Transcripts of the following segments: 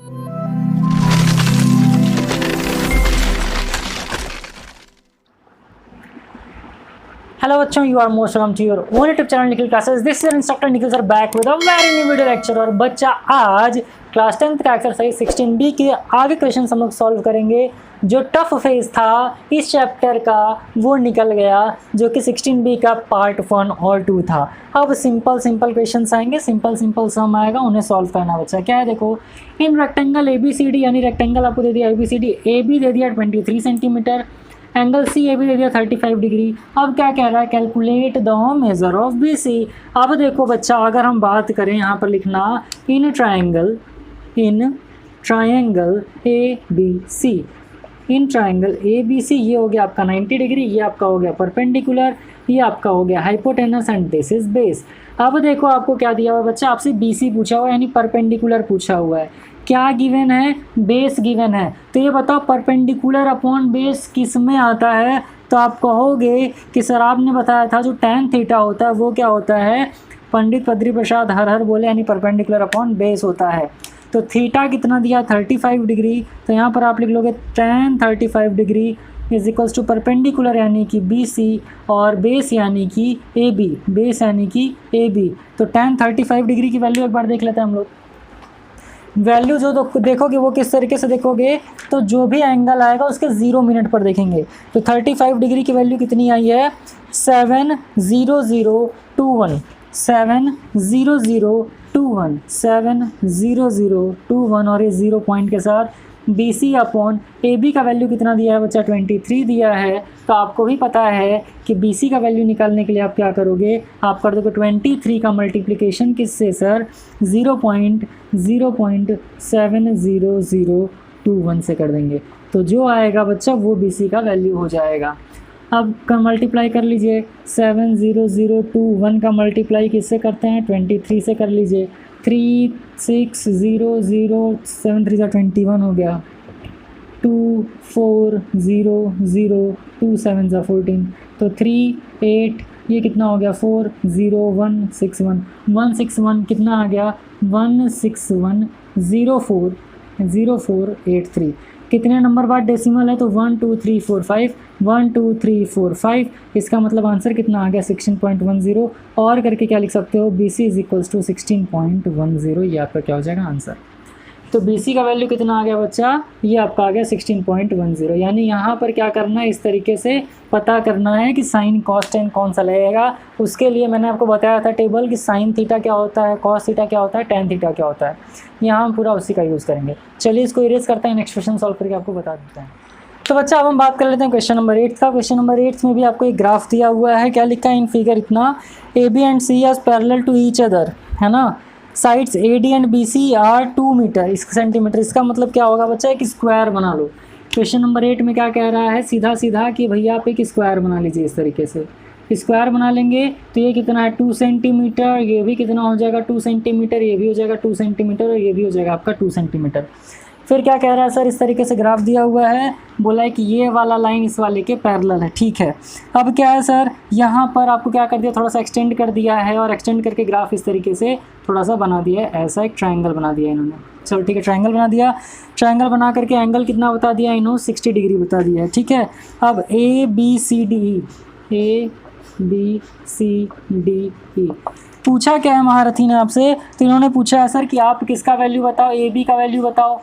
Hello बच्चों, you are most welcome to your own YouTube channel Nikhil classes. This is your instructor Nikhil sir back with a very new video lecture. और बच्चा आज class 10th का exercise 16B के आगे question हम लोग solve करेंगे. जो टफ फेज था इस चैप्टर का वो निकल गया, जो कि 16B का पार्ट 1 और 2 था. अब सिंपल क्वेश्चंस आएंगे, सिंपल सम आएगा, उन्हें सॉल्व करना बच्चा. क्या है देखो, इन रेक्टेंगल ABCD, यानी रेक्टेंगल आपको दे दिया ABCD, AB दे दिया 23 centimetre, angle C A B दे दिया 35 डिग्री. अब क्या कह रहा है, calculate the measure of BC. अब देखो बच्चा, अगर हम बात करें यहाँ पर लिखना in triangle ABC, in triangle ABC, ये हो गया आपका 90 डिग्री, ये आपका हो गया परपेंडिकुलर, ये आपका हो गया hypotenuse and this is base. अब देखो आपको क्या दिया हुआ है बच्चा, आपसे BC पूछा हुआ है, यानी परपेंडिकुलर पूछा हुआ है. क्या गिवन है, बेस गिवन है. तो ये बताओ परपेंडिकुलर अपॉन बेस किस में आता है. तो आप कहोगे कि सर आपने बताया था जो tan थीटा होता है वो क्या होता है, पंडित बद्री प्रसाद हर हर बोले, यानी परपेंडिकुलर अपॉन बेस होता है. तो थीटा कितना दिया 35 डिग्री, तो यहाँ पर आप लिख लोगे tan 35 degree is equals to perpendicular यानी कि BC और बेस यानी कि AB, बेस यानी कि AB. तो tan 35 डिग्री की वैल्यू एक बार देख लेते हैं हम लोग. वैल्यू जो देखोगे वो किस तरीके से देखोगे, तो जो भी एंगल आएगा उसके 0 मिनट पर देखेंगे. तो 35 डिग्री की वैल्यू कितनी आई है, 70021, 70021 और ये 0 पॉइंट के साथ BC अपॉन AB का वैल्यू कितना दिया है बच्चा, 23 दिया है. तो आपको भी पता है कि BC का वैल्यू निकालने के लिए आप क्या करोगे, आप कर दोगे 23 का मल्टीप्लिकेशन किससे सर, 0.70021 से कर देंगे. तो जो आएगा बच्चा वो BC का वैल्यू हो जाएगा. अब का मल्टीप्लाई कर लीजिए, 70021 का मल्टीप्लाई किससे करते हैं, 23 से कर लीजिए. 360073 हो गया, 240027 तो 38, ये कितना हो गया 40161 कितना आ गया 1610483. कितने नंबर बाद डेसिमल है, तो 12345. इसका मतलब आंसर कितना आ गया 16.10. और करके क्या लिख सकते हो, BC इज इक्वल्स टू 16.10. ये आपका क्या हो जाएगा आंसर. तो BC का वैल्यू कितना आ गया बच्चा, ये आपका आ गया 16.10. यानी यहाँ पर क्या करना है, इस तरीके से पता करना है कि साइन कॉस टेन कौन सा लगेगा. उसके लिए मैंने आपको बताया था टेबल कि साइन थीटा क्या होता है, कॉस थीटा क्या होता है, टेन थीटा क्या होता है. यहाँ हम पूरा उसी का यूज़ करेंगे. चलिए इसको इरेज करते हैं, नेक्स्ट क्वेश्चन सॉल्व करके आपको बता देते हैं. तो बच्चा अब हम बात कर लेते हैं क्वेश्चन नंबर 8 का. क्वेश्चन नंबर 8 में भी आपको एक ग्राफ दिया हुआ है. क्या लिखा है इन फिगर, इतना AB and C are parallel to each other, है ना. Sides AD and BC are 2 metre centimetre. इसका मतलब क्या होगा बच्चा, एक स्क्वायर बना लो. क्वेश्चन नंबर 8 में क्या कह रहा है, सीधा कि भैया आप एक स्क्वायर बना लीजिए. इस तरीके से स्क्वायर बना लेंगे तो ये कितना है 2 सेंटीमीटर, ये भी कितना हो जाएगा 2 सेंटीमीटर, ये भी हो जाएगा 2 सेंटीमीटर और ये भी हो जाएगा आपका 2 सेंटीमीटर. फिर क्या कह रहा है सर, इस तरीके से ग्राफ दिया हुआ है, बोला है कि ये वाला लाइन इस वाले के पैरेलल है. ठीक है, अब क्या है सर, यहाँ पर आपको क्या कर दिया, थोड़ा सा एक्सटेंड कर दिया है और एक्सटेंड करके ग्राफ इस तरीके से थोड़ा सा बना दिया है. ऐसा एक ट्रायंगल बना दिया इन्होंने. चलो ठीक है, ट्रायंगल बना दिया. ट्रायंगल बना करके एंगल कितना बता दिया इन्होंने, 60 डिग्री बता दिया है. ठीक है, अब ABCDE पूछा क्या है महारथी ने आपसे, तो इन्होंने पूछा है सर कि आप किसका वैल्यू बताओ, AB का वैल्यू बताओ.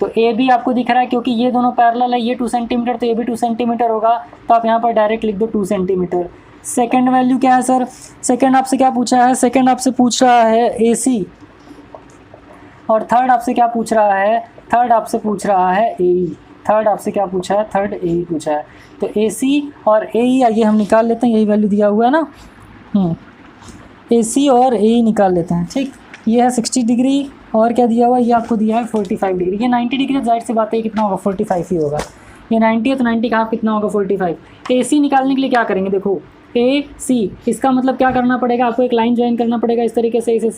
तो AB आपको दिख रहा है क्योंकि ये दोनों पैरेलल है, ये 2 सेंटीमीटर तो ये भी 2 सेंटीमीटर होगा. तो आप यहाँ पर डायरेक्ट लिख दो 2 सेंटीमीटर. सेकंड वैल्यू क्या है सर, सेकंड आपसे क्या पूछा है, सेकंड आपसे पूछ रहा है AC. और थर्ड आपसे क्या पूछ रहा है, थर्ड आपसे पूछ रहा है AE. थर्ड आपसे क्या पूछा है, थर्ड AE पूछा है. तो AC और AE आइए हम निकाल लेते हैं, यही वैल्यू दिया हुआ है ना. AC और AE निकाल लेते हैं. ठीक, ये है 60 डिग्री और क्या दिया हुआ है, ये आपको दिया है 45 डिग्री. ये 90 डिग्री, जाहिर सी बात है कितना होगा 45 ही होगा. ये 90 है तो 90 का हाफ कितना होगा 45. AC निकालने के लिए क्या करेंगे, देखो AC, इसका मतलब क्या करना पड़ेगा, आपको एक लाइन ज्वाइन करना पड़ेगा इस तरीके से. A से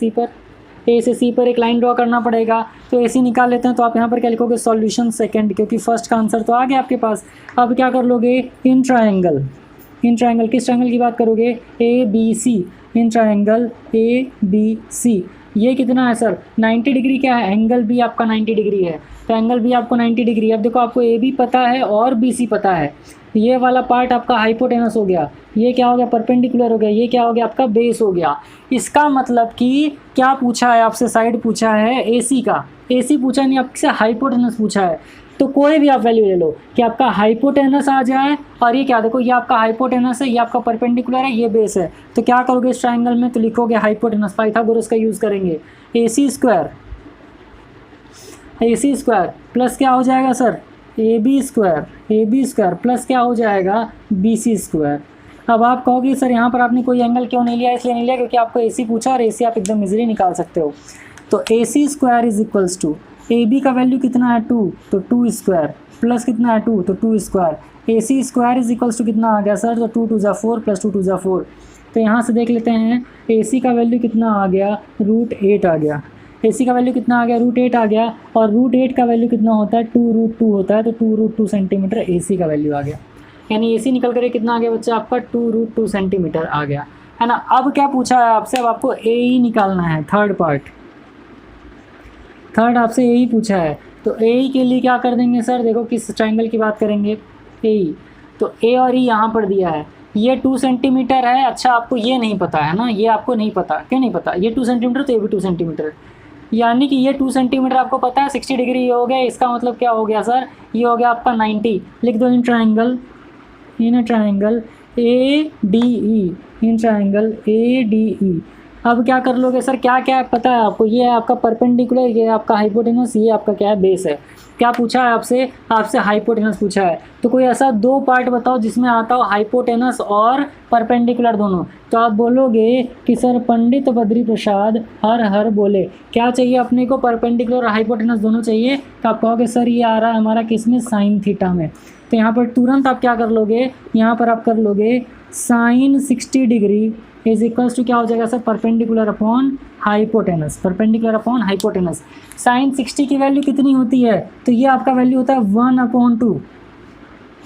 C पर एक लाइन ड्रॉ करना पड़ेगा. तो AC निकाल लेते हैं. तो आप यहाँ पर क्या लिखोगे, सॉल्यूशन सेकंड, क्योंकि फर्स्ट का आंसर तो आ गया आपके पास. अब क्या कर लोगे, इन ट्रायंगल किस ट्रायंगल की बात करोगे, ABC, इन ट्रायंगल ABC ये कितना है सर 90 डिग्री क्या है, एंगल भी आपका 90 डिग्री है, तो एंगल भी आपको 90 डिग्री। अब देखो आपको ए बी पता है और बी सी पता है, ये वाला पार्ट आपका हाइपोटेनस हो गया, ये क्या हो गया परपेंडिकुलर हो गया, ये क्या हो गया आपका बेस हो गया। इसका मतलब कि क्या पूछा है आपसे, साइड पूछा है एसी का, एसी पूछा नहीं आपसे हाइपोटेनस पूछा है। तो कोई भी आप वैल्यू ले लो कि आपका हाइपोटेनस आ जाए, और ये क्या देखो ये आपका हाइपोटेनस है, ये आपका परपेंडिकुलर है, ये बेस है, तो क्या करोगे इस ट्राइंगल में, तो लिखोगे हाइपोटेनस, पाइथागोरस का यूज़ करेंगे, ए सी स्क्वायर प्लस क्या हो जाएगा sir A B square plus क्या हो जाएगा बी सी स्क्वायर। अब आप कहोगे सर यहाँ पर आपने कोई एंगल क्यों नहीं लिया, इसलिए नहीं लिया क्योंकि आपको ए सी पूछा और ए सी आप एकदम इजीली निकाल सकते हो। तो A C square is equals to A B का वैल्यू कितना है 2, तो 2 स्क्वायर प्लस कितना है 2, तो 2 square. A C square is equals to कितना आ गया सर, तो 2 2 जा 4 प्लस 2 2 जा 4। तो यहाँ से देख लेते हैं ए सी का वैल्यू कितना आ गया, √8 आ गया। ए सी का वैल्यू कितना आ गया, √8 आ गया, और √8 का वैल्यू कितना होता है 2√2 होता है, तो 2√2 सेंटीमीटर ए सी का वैल्यू आ गया। यानी ए सी निकल कर कितना आ गया बच्चा आपका 2√2 सेंटीमीटर आ गया, है ना। अब क्या पूछा है आपसे, अब आपको ए ही निकालना है, थर्ड आपसे ए ही पूछा है। तो ए ही के लिए क्या कर देंगे सर, देखो किस ट्राइंगल की बात करेंगे, ए ही, तो ए और ई यहाँ पर दिया है, ये 2 सेंटीमीटर है। अच्छा आपको ये नहीं पता है ना, ये आपको नहीं पता, क्यों नहीं पता, ये 2 सेंटीमीटर तो ये भी 2 सेंटीमीटर, यानी कि ये 2 सेंटीमीटर आपको पता है, 60 डिग्री ये हो गया, इसका मतलब क्या हो गया सर, ये हो गया आपका 90। लिख दो इन ट्राइंगल ए डी ई। अब क्या कर लोगे सर, क्या क्या पता है आपको, ये है आपका परपेंडिकुलर, ये आपका हाइपोटेनस, ये आपका क्या है बेस है। क्या पूछा है आपसे हाइपोटेनस पूछा है, तो कोई ऐसा 2 पार्ट बताओ जिसमें आता हो हाइपोटेनस और परपेंडिकुलर दोनों। तो आप बोलोगे कि सर पंडित बद्री प्रसाद हर हर बोले, क्या चाहिए अपने को, परपेंडिकुलर और हाइपोटेनस दोनों चाहिए। तो आप कहोगे सर ये आ रहा है हमारा किस में, साइन थीटा में। तो यहाँ पर तुरंत आप क्या कर लोगे, यहाँ पर आप कर लोगे sine 60 degree is equals to क्या हो जाएगा sir, perpendicular upon hypotenuse, sine 60 की वैल्यू कितनी होती है, तो ये आपका वैल्यू होता है 1/2,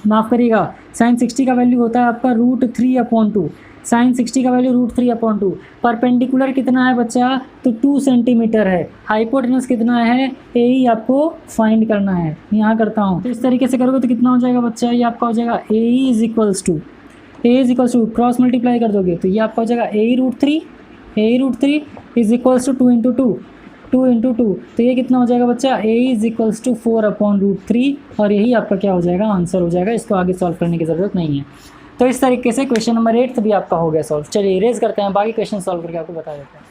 माफ़ करिएगा, साइन 60 का वैल्यू होता है आपका √3/2, साइन 60 का वैल्यू √3/2। परपेंडिकुलर कितना है बच्चा, तो 2 सेंटीमीटर है, हाइपोटेनस कितना है, ए ही आपको फाइंड करना है। यहाँ करता हूँ, तो इस तरीके से करोगे तो कितना हो जाएगा बच्चा, ये आपका हो जाएगा A is equals to cross multiply कर दोगे तो ये आपका हो जाएगा ए√3 इज इक्वल्स टू 2 इंटू 2, तो ये कितना हो जाएगा बच्चा, ए इज इक्वल्स टू 4/√3, और यही आपका क्या हो जाएगा, आंसर हो जाएगा। इसको आगे सॉल्व करने की ज़रूरत नहीं है। तो इस तरीके से क्वेश्चन नंबर 8 भी आपका हो गया सॉल्व। चलिए इरेज करते हैं, बाकी क्वेश्चन सॉल्व करके आपको बता देते हैं।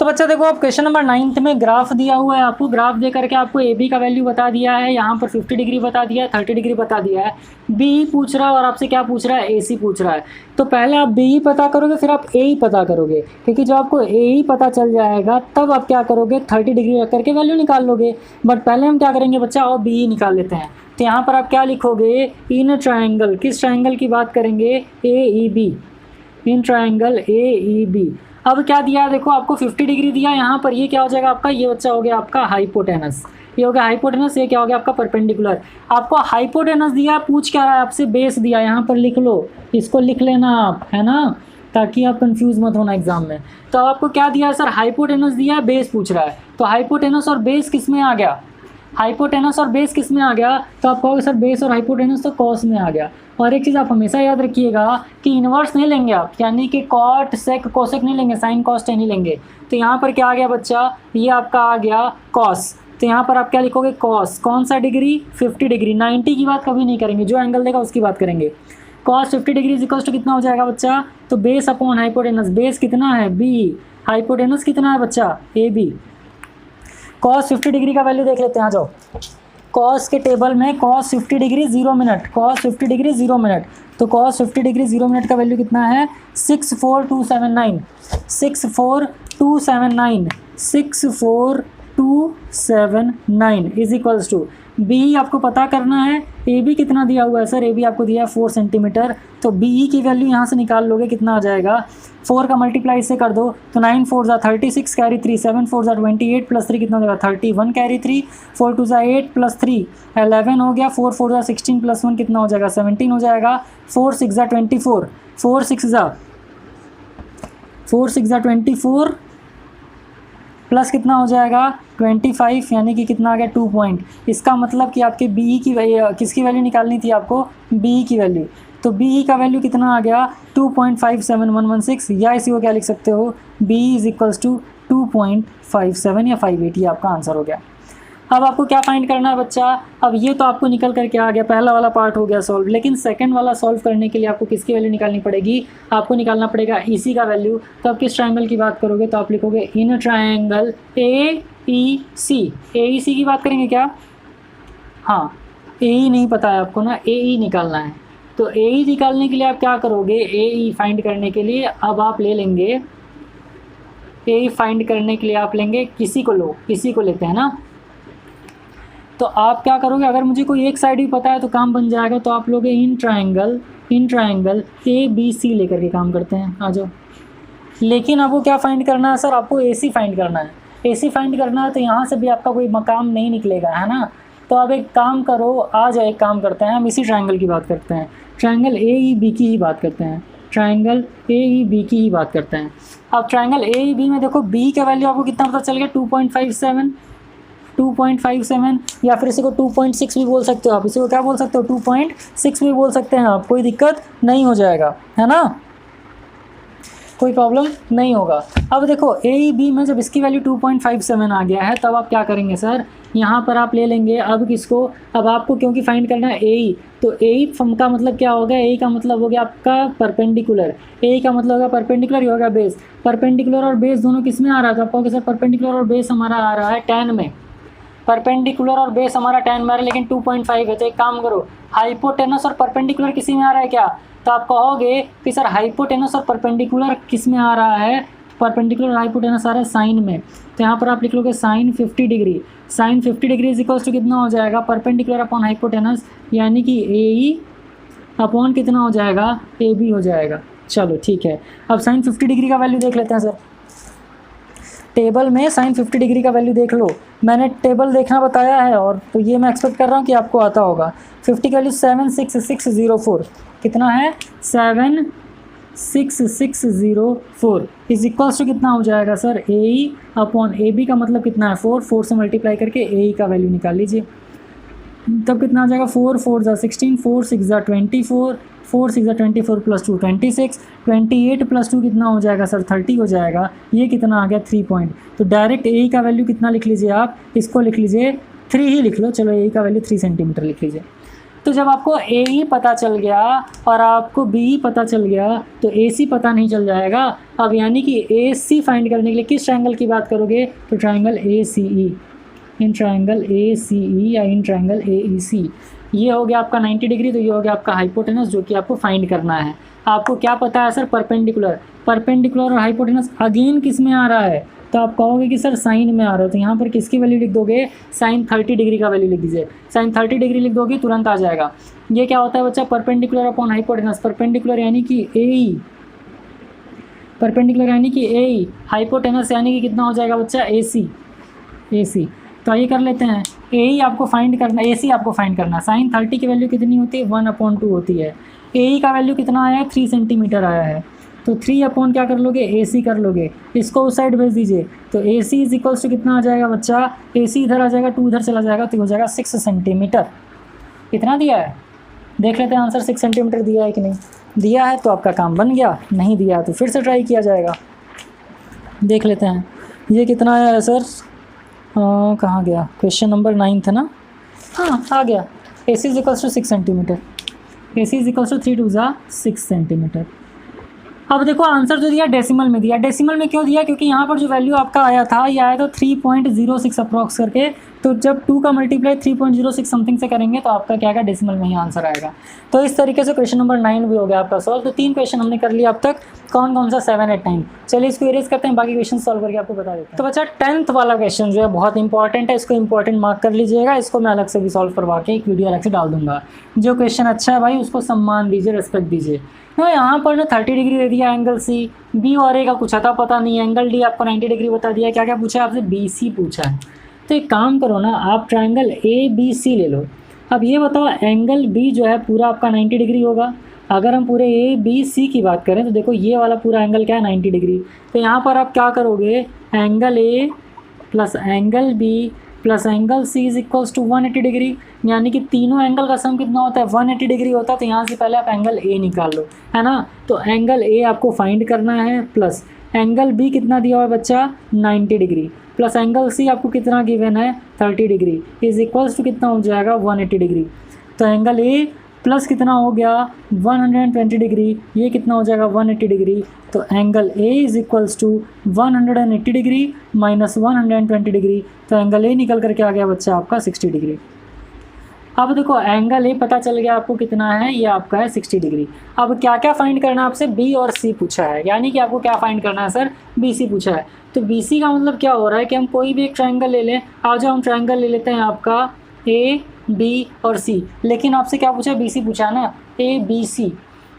तो बच्चा देखो अब क्वेश्चन नंबर 9 में ग्राफ दिया हुआ है, आपको ग्राफ दे करके आपको ए बी का वैल्यू बता दिया है, यहाँ पर 50 डिग्री बता दिया है, 30 डिग्री बता दिया है, बी पूछ रहा है और आपसे क्या पूछ रहा है, ए सी पूछ रहा है। तो पहले आप बी ही पता करोगे, फिर आप ए ही पता करोगे, क्योंकि जब आपको ए ही पता चल जाएगा तब आप क्या करोगे 30 डिग्री रख करके वैल्यू निकाल लोगे। बट पहले हम क्या करेंगे बच्चा, और बी ही निकाल लेते हैं। तो यहाँ पर आप क्या लिखोगे, इन ट्राइंगल, किस ट्राइंगल की बात करेंगे, A E B, in triangle A E B. अब क्या दिया है देखो, आपको 50 डिग्री दिया यहाँ पर, ये क्या हो जाएगा आपका, ये बच्चा हो गया आपका हाइपोटेनस, ये हो गया हाइपोटेनस, ये क्या हो गया आपका परपेंडिकुलर। आपको हाइपोटेनस दिया, पूछ क्या रहा है आपसे, बेस दिया, यहाँ पर लिख लो, इसको लिख लेना आप, है ना, ताकि आप कंफ्यूज मत होना एग्जाम में। तो आपको क्या दिया है सर, हाइपोटेनस दिया है, बेस पूछ रहा है, तो हाइपोटेनस और बेस किस में आ गया, तो आप कहोगे सर बेस और हाइपोटेनस तो कॉस में आ गया। और एक चीज़ आप हमेशा याद रखिएगा कि इन्वर्स नहीं लेंगे आप, यानी कि कॉट सेक कोसेक नहीं लेंगे, साइन कॉस टेन नहीं लेंगे। तो यहाँ पर क्या आ गया बच्चा, ये आपका आ गया कॉस, तो यहाँ पर आप क्या लिखोगे, कॉस, कौन सा डिग्री, 50 डिग्री, 90 की बात कभी नहीं करेंगे, जो एंगल देगा उसकी बात करेंगे। Cos 50 degree is equals to कितना हो जाएगा बच्चा, तो बेस अपॉन हाइपोटेनस, बेस कितना है बी, हाइपोटेनस कितना है बच्चा ए बी। कॉस 50 डिग्री का वैल्यू देख लेते हैं, आ जाओ। कॉस के टेबल में कॉस 50 डिग्री 0 मिनट, तो कॉस 50 डिग्री 0 मिनट का वैल्यू कितना है, 64279 इज इक्वल्स टू बी आपको पता करना है, ए बी कितना दिया हुआ है सर, ए बी आपको दिया है 4 सेंटीमीटर, तो बी की वैल्यू यहाँ से निकाल लोगे, कितना आ जाएगा, 4 का मल्टीप्लाई इससे कर दो तो 9 4 जा 36 कैरी 3, 7 4 जा 28 प्लस 3 कितना हो जाएगा 31 कैरी 3, 4 2 जा 8 प्लस 3 11 हो गया, 4 4 जा 16 प्लस 1 कितना हो जाएगा 17 हो जाएगा, 4 6 जा 24, 4 6 जा 24 प्लस कितना हो जाएगा 25, यानी कि कितना आ गया 2 पॉइंट। इसका मतलब कि आपके बी की किसकी वैल्यू निकालनी थी आपको, बी की वैल्यू। तो बी का वैल्यू कितना आ गया 2.57116, या इसी को क्या लिख सकते हो, बी इज इक्वल्स टू 2.57 या 58, ये आपका आंसर हो गया। अब आपको क्या फाइंड करना है बच्चा, अब ये तो आपको निकल करके आ गया, पहला वाला पार्ट हो गया सॉल्व, लेकिन सेकंड वाला सॉल्व करने के लिए आपको किसकी वैल्यू निकालनी पड़ेगी, आपको निकालना पड़ेगा इसी का वैल्यू। तो आप किस ट्रायंगल की बात करोगे, तो आप लिखोगे इन ट्रायंगल AEC। AEC की बात करेंगे क्या, हाँ AE नहीं पता है आपको ना, AE निकालना है। तो AE निकालने के लिए आप क्या करोगे, AE फाइंड करने के लिए अब आप ले लेंगे, AE फाइंड करने के लिए आप लेंगे किसी को, लो इसी को लेते हैं ना। तो आप क्या करोगे, अगर मुझे कोई एक साइड भी पता है तो काम बन जाएगा। तो आप लोग इन ट्रायंगल ABC लेकर के काम करते हैं, आ जाओ। लेकिन आपको क्या फाइंड करना है सर, आपको AC फाइंड करना है। AC फाइंड करना है तो यहाँ से भी आपका कोई मकाम नहीं निकलेगा, है ना। तो अब एक काम करो, आ जाओ एक काम करते हैं, हम इसी ट्रायंगल की बात करते हैं, ट्रायंगल AEB की ही बात करते हैं, ट्रायंगल AEB की ही बात करते हैं। अब ट्रायंगल AEB में देखो B का वैल्यू आपको कितना पता चल गया 2.57, या फिर इसी को 2.6 भी बोल सकते हो आप, इसी को क्या बोल सकते हो 2.6 भी बोल सकते हैं आप, कोई दिक्कत नहीं हो जाएगा, है ना, कोई प्रॉब्लम नहीं होगा। अब देखो AEB में जब इसकी वैल्यू 2.57 आ गया है, तब आप क्या करेंगे सर, यहाँ पर आप ले लेंगे अब किसको, अब आपको क्योंकि फाइंड करना है AE, तो AE का मतलब क्या होगा, AE का मतलब हो गया आपका परपेंडिकुलर, AE का मतलब होगा परपेंडिकुलर, ही होगा बेस। परपेंडिकुलर और बेस दोनों किस में आ रहा है, तो आप कहोगे सर परपेंडिकुलर और बेस हमारा आ रहा है tan में, परपेंडिकुलर और बेस हमारा tan में आ रहा है, लेकिन 2.5 है। तो एक काम करो, हाइपोटेनस और परपेंडिकुलर किसी में आ रहा है क्या, तो आप कहोगे कि सर हाइपोटेनस और परपेंडिकुलर किस में आ रहा है, परपेंडिकुलर और हाइपोटेनस आ रहा है साइन में। तो यहाँ पर आप लिख लोगे sine 50 degree, sine 50 degree is equals to कितना हो जाएगा, परपेंडिकुलर अपॉन हाइपोटेनस, यानी कि AE अपॉन कितना हो जाएगा, AB हो जाएगा। चलो ठीक है, अब साइन 50 डिग्री का वैल्यू देख लेते हैं सर, टेबल में साइन 50 डिग्री का वैल्यू देख लो, मैंने टेबल देखना बताया है, और तो ये मैं एक्सपेक्ट कर रहा हूँ कि आपको आता होगा। 50 का वैल्यू 76604, कितना है 76604 इज इक्वल्स टू कितना हो जाएगा सर, AE अपॉन AB का मतलब कितना है 4 से मल्टीप्लाई करके AE का वैल्यू निकाल लीजिए, तब कितना आ जाएगा 4 4 जा 16, 4 6 जा 24, 4 6 जा 24 प्लस 2 26, 28 प्लस 2 कितना हो जाएगा सर 30 हो जाएगा। ये कितना आ गया 3 पॉइंट। तो डायरेक्ट AE का वैल्यू कितना लिख लीजिए आप, इसको लिख लीजिए 3 ही लिख लो, चलो AE का वैल्यू 3 सेंटीमीटर लिख लीजिए। तो जब आपको AE पता चल गया और आपको BE पता चल गया, तो AC पता नहीं चल जाएगा। अब यानी कि AC फाइंड करने के लिए किस ट्रायंगल की बात करोगे, तो triangle ACE, in triangle ACE या इन ट्रायंगल AEC। ये हो गया आपका 90 डिग्री, तो ये हो गया आपका हाइपोटेनस, जो कि आपको फाइंड करना है। आपको क्या पता है सर, परपेंडिकुलर, परपेंडिकुलर और हाइपोटेनस अगेन किस में आ रहा है, तो आप कहोगे कि सर साइन में आ रहा है। तो यहाँ पर किसकी वैल्यू लिख दोगे, साइन 30 डिग्री का वैल्यू लिख दीजिए, साइन 30 डिग्री लिख दोगे तुरंत आ जाएगा। ये क्या होता है बच्चा, परपेंडिकुलर अपॉन हाइपोटेनस, परपेंडिकुलर यानी कि AE, परपेंडिकुलर यानी कि AE, हाइपोटेनस यानी कि कितना हो जाएगा बच्चा AC। तो ये कर लेते हैं, AE आपको फाइंड करना, AC आपको फाइंड करना। साइन 30 की वैल्यू कितनी होती है 1/2 होती है। AE का वैल्यू कितना आया है 3 सेंटीमीटर आया है, तो 3 अपॉन क्या कर लोगे AC कर लोगे, इसको उस साइड भेज दीजिए। तो AC इज इक्वल्स टू कितना आ जाएगा बच्चा, AC इधर आ जाएगा, 2 इधर चला जाएगा, तो हो जाएगा 6 सेंटीमीटर। कितना दिया है देख लेते हैं आंसर, 6 सेंटीमीटर दिया है कि नहीं दिया है, तो आपका काम बन गया, नहीं दिया है तो फिर से ट्राई किया जाएगा। देख लेते हैं ये कितना आया है सर, कहाँ गया, क्वेश्चन नंबर 9 था ना, हाँ आ गया। AC is equals to 6 centimetre, AC is equals to 3 2 जा 6 सेंटीमीटर। अब देखो आंसर जो दिया डेसिमल में दिया, डेसिमल में क्यों दिया, क्योंकि यहाँ पर जो वैल्यू आपका आया था ये आया था 3.06 अप्रॉक्स करके, तो जब 2 का मल्टीप्लाई 3.06 समथिंग से करेंगे तो आपका क्या आएगा, डेसिमल में ही आंसर आएगा। तो इस तरीके से क्वेश्चन नंबर 9 भी हो गया आपका सॉल्व। तो 3 क्वेश्चन हमने कर लिया अब तक, कौन कौन सा 7 8 9। चलिए इसको इरेज करते हैं, बाकी क्वेश्चन सॉल्व करके आपको बता देते हैं। तो बच्चा 10th वाला क्वेश्चन जो है बहुत इंपॉर्टेंट है, इसको इंपॉर्टेंट मार्क कर लीजिएगा, इसको मैं अलग से भी सॉल्व करवा के एक वीडियो अलग से डाल दूंगा। जो क्वेश्चन अच्छा है भाई उसको सम्मान दीजिए, रिस्पेक्ट दीजिए। तो यहाँ पर ना 30 डिग्री दे दिया एंगल C, B और A का कुछ आता पता नहीं, एंगल D आपको 90 डिग्री बता दिया, क्या क्या पूछा है आपसे, BC पूछा है। तो एक काम करो ना, आप ट्रायंगल ABC ले लो। अब ये बताओ एंगल B जो है पूरा आपका 90 डिग्री होगा। अगर हम पूरे ABC की बात करें तो देखो ये वाला पूरा एंगल क्या है 90 डिग्री। तो यहाँ पर आप क्या करोगे, angle A plus angle B plus angle C is equals to 180 degree, यानी कि तीनों एंगल का सम कितना होता है 180 डिग्री होता है। तो यहाँ से पहले आप एंगल ए निकाल लो, है ना। तो एंगल ए आपको फाइंड करना है, प्लस एंगल बी कितना दिया हुआ है बच्चा 90 डिग्री, प्लस एंगल सी आपको कितना गिवन है 30 डिग्री, इज इक्वल्स टू कितना हो जाएगा 180 डिग्री। तो एंगल ए प्लस कितना हो गया 120 डिग्री, ये कितना हो जाएगा 180 डिग्री। तो angle A is equals to 180 degree minus 120 degree, तो एंगल ए निकल करके आ गया बच्चा आपका 60 डिग्री। अब देखो एंगल ए पता चल गया आपको कितना है, ये आपका है 60 डिग्री। अब क्या क्या फाइंड करना है आपसे, बी और सी पूछा है, यानी कि आपको क्या फाइंड करना है सर, बी सी पूछा है। तो बी सी का मतलब क्या हो रहा है कि हम कोई भी एक ट्रायंगल ले लें। आ जाओ हम ट्रायंगल ले लेते हैं आपका ए बी और सी, लेकिन आपसे क्या पूछा है बी सी पूछा है ना, ए बी सी।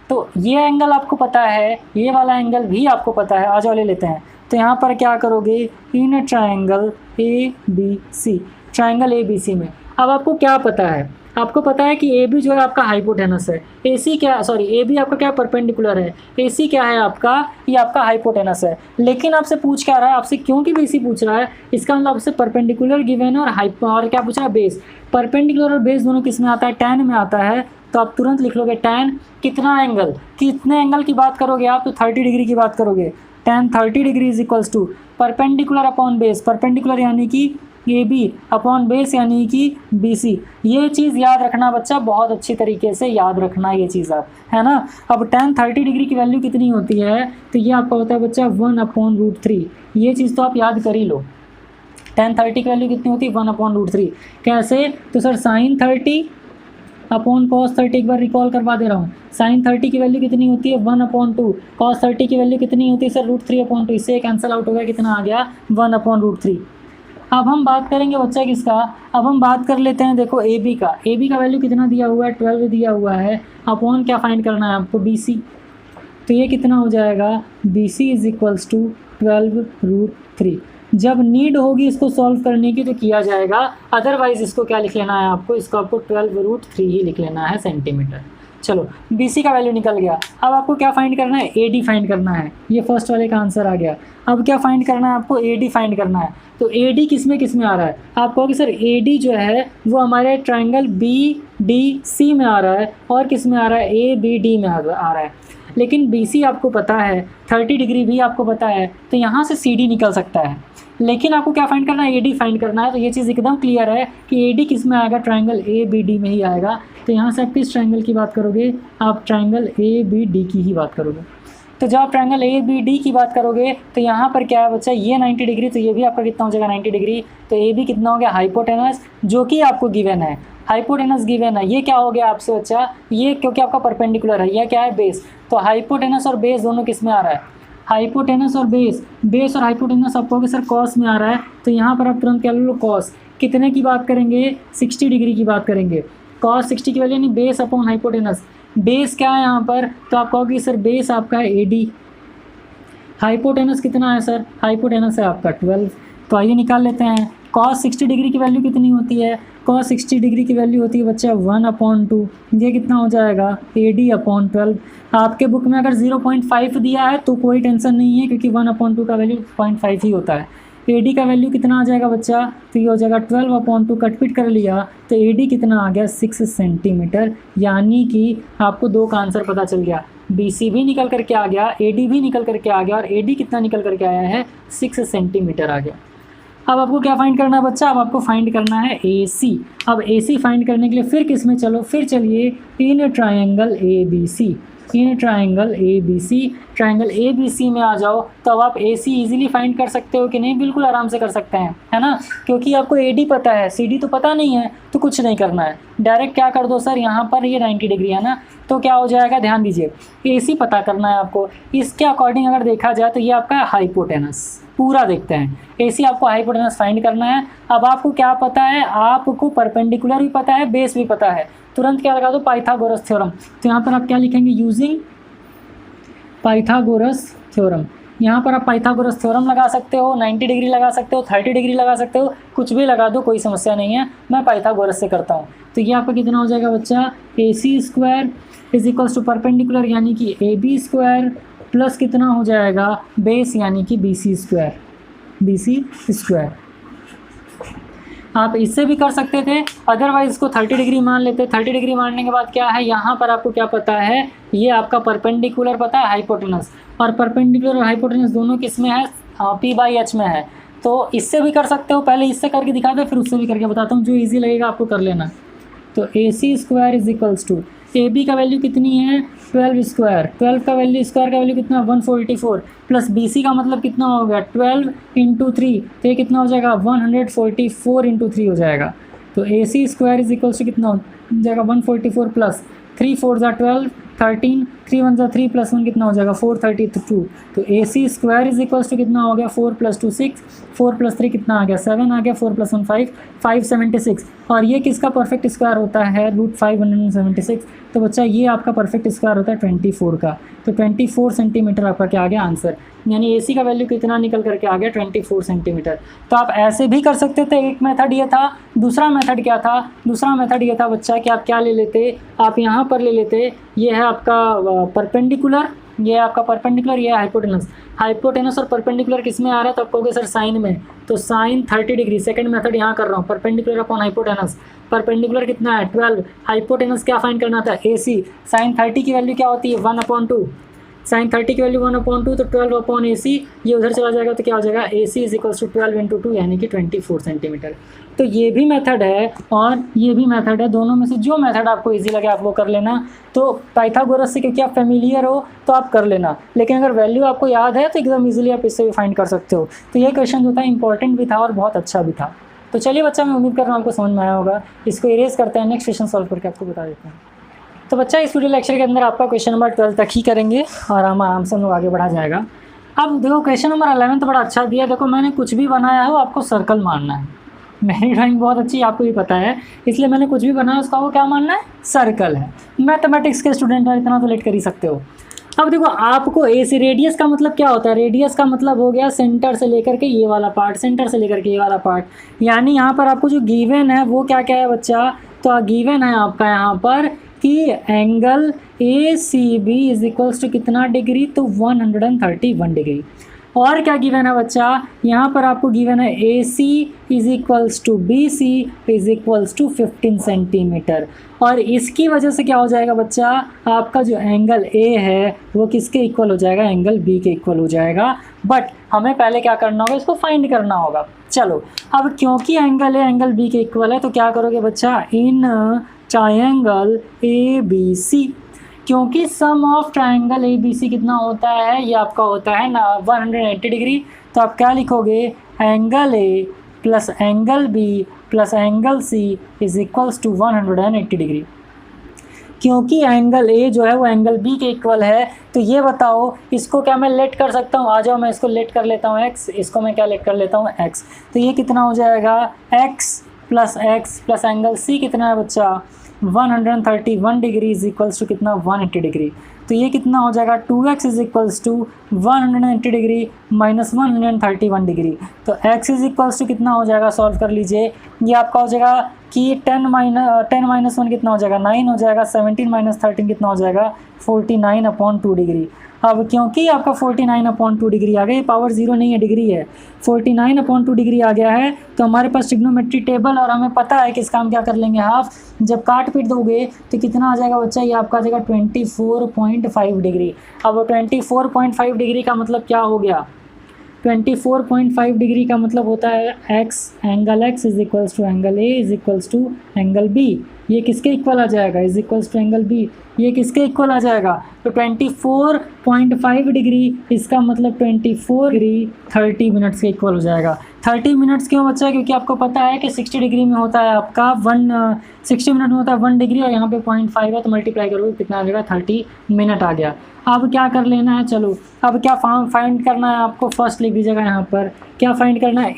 तो ये एंगल आपको पता है, ये वाला एंगल भी आपको पता है। आ जाओ ले लेते हैं। तो यहाँ पर क्या करोगे, in triangle A B C, triangle A B C में अब आपको क्या पता है, आपको पता है कि ए बी जो है आपका हाइपोटेनस है, ए सी क्या सॉरी ए बी आपका क्या परपेंडिकुलर है, ए सी क्या है आपका, ये आपका हाइपोटेनस है। लेकिन आपसे पूछ क्या रहा है, आपसे क्योंकि बी सी पूछ रहा है, इसका मतलब आपसे परपेंडिकुलर गिवन है और क्या पूछ रहा है बेस। परपेंडिकुलर और बेस दोनों किस में आता है, टैन में आता है। तो आप तुरंत लिख लोगे टैन कितना एंगल, कितने एंगल की बात करोगे आप, तो 30 डिग्री की बात करोगे। Tan 30 degree is equals to perpendicular upon base, perpendicular यानी कि ए बी अपॉन बेस यानी कि बी सी। ये चीज़ याद रखना बच्चा, बहुत अच्छी तरीके से याद रखना ये चीज़ आप, है ना। अब टैन 30 डिग्री की वैल्यू कितनी होती है, तो ये आपका होता है बच्चा 1/√3। ये चीज़ तो आप याद कर ही लो। टैन 30 की वैल्यू कितनी होती है 1/√3। कैसे, तो सर साइन 30 अपॉन कॉस 30, एक बार रिकॉल करवा दे रहा हूँ। साइन 30 की वैल्यू कितनी होती है 1/2, कॉस 30 की वैल्यू कितनी होती है सर √3/2। इससे कैंसिल आउट हो गया, कितना आ गया 1/√3। अब हम बात करेंगे बच्चा किसका, अब हम बात कर लेते हैं देखो ए बी का। ए बी का वैल्यू कितना दिया हुआ है 12 दिया हुआ है, अपॉन क्या फाइंड करना है आपको बी सी। तो ये कितना हो जाएगा B C is equals to 12√3। जब नीड होगी इसको सॉल्व करने की तो किया जाएगा, अदरवाइज इसको क्या लिख लेना है आपको, इसको आपको 12√3 ही लिख लेना है सेंटीमीटर। चलो बी सी का वैल्यू निकल गया। अब आपको क्या फाइंड करना है, ए डी फाइंड करना है। ये फर्स्ट वाले का आंसर आ गया। अब क्या फाइंड करना है आपको, ए डी फाइंड करना है। तो ए डी किस में आ रहा है, आप कहोगे सर ए डी जो है वो हमारे ट्राइंगल बी डी सी में आ रहा है, और किस में आ रहा है ए बी डी में आ रहा है। लेकिन बी सी आपको पता है, 30 डिग्री भी आपको पता है, तो यहाँ से सी डी निकल सकता है। लेकिन आपको क्या फाइंड करना है, ए डी फाइंड करना है। तो ये चीज़ एकदम क्लियर है कि ए डी किस में आएगा, ट्राइंगल ए बी डी में ही आएगा। तो यहाँ से आप किस ट्राइंगल की बात करोगे, आप ट्राइंगल ए बी डी की ही बात करोगे। तो जब आप ट्राइंगल ए बी डी की बात करोगे तो यहाँ पर क्या है बच्चा, ये 90 डिग्री, तो ये भी आपका कितना हो जाएगा 90 डिग्री। तो ए बी कितना हो गया हाइपोटेनस, जो कि आपको गिवन है, हाइपोटेनस गिवन है। ये क्या हो गया आपसे बच्चा, ये क्योंकि आपका परपेंडिकुलर है, यह क्या है बेस। तो हाइपोटेनस और बेस दोनों किस में आ रहा है, हाइपोटेनस और बेस, बेस और हाइपोटेनस आप कहोगे सर कॉस में आ रहा है। तो यहाँ पर आप तुरंत क्या लो, कॉस कितने की बात करेंगे 60 डिग्री की बात करेंगे। कॉस 60 की वैल्यू यानी बेस अपॉन हाइपोटेनस। बेस क्या है यहाँ पर, तो आप कहोगे सर बेस आपका है ए डी। हाइपोटेनस कितना है सर, हाइपोटेनस है आपका 12। तो आइए निकाल लेते हैं। कॉस 60 डिग्री की वैल्यू कितनी होती है, कॉस 60 डिग्री की वैल्यू होती है बच्चा 1/2। ये कितना हो जाएगा ए डी अपॉन 12। आपके बुक में अगर 0.5 दिया है तो कोई टेंशन नहीं है, क्योंकि 1/2 का वैल्यू 0.5 ही होता है। ए डी का वैल्यू कितना आ जाएगा बच्चा, तो ये हो जाएगा 12/2, कटपिट कर लिया तो ए डी कितना आ गया 6 सेंटीमीटर। यानी कि आपको दो का आंसर पता चल गया, बी सी भी निकल करके आ गया, ए डी भी निकल करके आ गया, और ए डी कितना निकल करके आया है 6 सेंटीमीटर आ गया। अब आपको क्या फाइंड करना है बच्चा, अब आपको फाइंड करना है ए सी। अब ए सी फाइंड करने के लिए फिर किस में चलो, फिर चलिए in triangle A B C, in triangle A B C, triangle A B C में आ जाओ। तो अब आप ए सी ईजिली फाइंड कर सकते हो कि नहीं, बिल्कुल आराम से कर सकते हैं, है ना। क्योंकि आपको ए डी पता है, सी डी तो पता नहीं है, तो कुछ नहीं करना है, डायरेक्ट क्या कर दो सर, यहाँ पर ये 90 डिग्री है ना, तो क्या हो जाएगा, ध्यान दीजिए ए सी पता करना है आपको। इसके अकॉर्डिंग अगर देखा जाए तो ये आपका हाइपोटेनस, पूरा देखते हैं। ए सी आपको हाइपोटेनस फाइंड करना है। अब आपको क्या पता है, आपको परपेंडिकुलर भी पता है, बेस भी पता है। तुरंत क्या लगा दो, पाइथागोरस थ्योरम। तो यहाँ पर आप क्या लिखेंगे, यूजिंग पाइथागोरस थ्योरम। यहाँ पर आप पाइथागोरस थ्योरम लगा सकते हो, 90 डिग्री लगा सकते हो, 30 डिग्री लगा सकते हो, कुछ भी लगा दो, कोई समस्या नहीं है। मैं पाइथागोरस से करता हूँ। तो ये आपका कितना हो जाएगा बच्चा, A C square is equals to perpendicular यानी कि ए बी स्क्वायर प्लस कितना हो जाएगा बेस यानी कि B C square, B C square. आप इससे भी कर सकते थे, अदरवाइज इसको 30 डिग्री मान लेते। 30 डिग्री मानने के बाद क्या है, यहाँ पर आपको क्या पता है, ये आपका परपेंडिकुलर पता है, हाइपोटेनस, और परपेंडिकुलर और हाइपोटेनस दोनों किस में है, P/H में है। तो इससे भी कर सकते हो, पहले इससे करके दिखा दो, फिर उससे भी करके बताता हूँ, जो ईजी लगेगा आपको कर लेना। तो AC square is equals to AB का वैल्यू कितनी है 12 स्क्वायर, 12 का वैल्यू स्क्वायर का वैल्यू कितना 144 प्लस BC का मतलब कितना हो गया 12 इंटू 3, तो ये कितना हो जाएगा 144 इंटू 3 हो जाएगा। तो AC square is equals to कितना हो जाएगा 144 प्लस 3 4 ज़ा 12 13 3 1 ज़ा 3 प्लस 1 कितना हो जाएगा 432। तो AC square is equals to कितना हो गया 4 + 2 6, 4 + 3 कितना आ गया 7 आ गया, 4 + 1 5, 576। और ये किसका परफेक्ट स्क्वायर होता है √576। तो बच्चा ये आपका परफेक्ट स्क्वायर होता है 24 का। तो 24 सेंटीमीटर आपका क्या आ गया आंसर, यानी AC का वैल्यू कितना निकल करके आ गया 24 सेंटीमीटर। तो आप ऐसे भी कर सकते थे, एक मेथड ये था। दूसरा मेथड क्या था, दूसरा मेथड ये था बच्चा कि आप क्या ले लेते, आप यहाँ पर ले लेते, ये है आपका परपेंडिकुलर, ये आपका परपेंडिकुलर, ये हाइपोटेनस। हाइपोटेनस और परपेंडिकुलर किस में आ रहा है, तो आप कहोगे सर साइन में, तो साइन 30 डिग्री। सेकंड मेथड यहाँ कर रहा हूँ, परपेंडिकुलर अपॉन हाइपोटेनस। परपेंडिकुलर कितना है 12, हाइपोटेनस क्या फाइंड करना था AC। साइन 30 की वैल्यू क्या होती है 1/2, साइन 30 की वैल्यू 1/2, तो 12/AC, ये उधर चला जाएगा तो क्या हो जाएगा AC is equals to 12 into 2 यानी कि 24 सेंटीमीटर। तो ये भी मेथड है और ये भी मेथड है, दोनों में से जो मेथड आपको इजी लगे आप वो कर लेना। तो पाइथागोरस से क्योंकि आप फेमिलियर हो तो आप कर लेना, लेकिन अगर वैल्यू आपको याद है तो एकदम इजीली आप इससे भी फाइंड कर सकते हो। तो ये क्वेश्चन जो था इंपॉर्टेंट भी था और बहुत अच्छा भी था। तो चलिए बच्चा, मैं उम्मीद कर रहा हूँ आपको समझ में आया होगा। इसको इरेज करते हैं, नेक्स्ट क्वेश्चन सॉल्व करके आपको बता देते हैं। तो बच्चा इस वीडियो लेक्चर के अंदर आपका क्वेश्चन नंबर 12 तक ही करेंगे और हम आराम से हम लोग आगे बढ़ा जाएगा। अब देखो क्वेश्चन नंबर 11 तो बड़ा अच्छा दिया। देखो मैंने कुछ भी बनाया हो आपको सर्कल मानना है। मेरी ड्राइंग बहुत अच्छी है, आपको भी पता है, इसलिए मैंने कुछ भी बनाया उसका वो क्या मानना है, सर्कल है। मैथमेटिक्स के स्टूडेंट हैं, इतना तो लेट कर ही सकते हो। अब देखो आपको AC रेडियस का मतलब क्या होता है, रेडियस का मतलब हो गया सेंटर से लेकर के ये वाला पार्ट, सेंटर से लेकर के ये वाला पार्ट। यानी यहाँ पर आपको जो गिवन है वो क्या क्या है बच्चा, तो गिवन है आपका यहाँ पर कि angle ACB is equals to कितना डिग्री, तो 131 डिग्री। और क्या गिवन है बच्चा, यहाँ पर आपको गिवन है AC is equals to BC is equals to 15 centimetre. और इसकी वजह से क्या हो जाएगा बच्चा, आपका जो एंगल A है वो किसके इक्वल हो जाएगा, एंगल B के इक्वल हो जाएगा। बट हमें पहले क्या करना होगा, इसको फाइंड करना होगा। चलो अब क्योंकि एंगल A एंगल B के इक्वल है तो क्या करोगे बच्चा, इन ट्रायंगल ABC, क्योंकि सम ऑफ ट्रायंगल ABC कितना होता है, ये आपका होता है ना 180 डिग्री। तो आप क्या लिखोगे, angle A plus angle B plus angle C is equals to 180 degree. क्योंकि एंगल A जो है वो एंगल B के इक्वल है, तो ये बताओ इसको क्या मैं लेट कर सकता हूँ, आ जाओ मैं इसको लेट कर लेता हूँ x, इसको मैं क्या लेट कर लेता हूँ x। तो ये कितना हो जाएगा x प्लस एंगल C कितना है बच्चा 131 डिग्री इज इक्वल्स टू कितना 180 डिग्री। तो ये कितना हो जाएगा 2x is equals to 180 degree minus 131 degree. तो x इज इक्वल्स टू कितना हो जाएगा, सॉल्व कर लीजिए। ये आपका हो जाएगा कि 10 माइनस 1 कितना हो जाएगा 9 हो जाएगा, 17 माइनस 13 कितना हो जाएगा 49/2 डिग्री। अब क्योंकि आपका 49/2 डिग्री आ गया, ये पावर 0 नहीं है, डिग्री है, 49/2 डिग्री आ गया है। तो हमारे पास ट्रिग्नोमेट्री टेबल और हमें पता है कि इसका हम क्या कर लेंगे हाफ। जब काट पीट दोगे तो कितना आ जाएगा बच्चा, ये आपका आ जाएगा 24.5 डिग्री। अब 24.5 डिग्री का मतलब क्या हो गया, 24.5 डिग्री का मतलब होता है x, angle x is equals to angle A is equals to angle B। ये किसके इक्वल आ जाएगा, is equals to angle B, ये किसके इक्वल आ जाएगा, तो 24.5 डिग्री, इसका मतलब 24 डिग्री 30 मिनट्स के इक्वल हो जाएगा। 30 मिनट्स क्यों बच्चा, क्योंकि आपको पता है कि 60 डिग्री में होता है आपका 60 मिनट में होता है 1 डिग्री, और यहाँ पे 0.5 है तो मल्टीप्लाई करोगे कितना आ जाएगा 30 मिनट आ गया। अब क्या कर लेना है, चलो अब क्या फाइंड करना है आपको, फर्स्ट लिख दीजिएगा यहाँ पर क्या फाइंड करना है,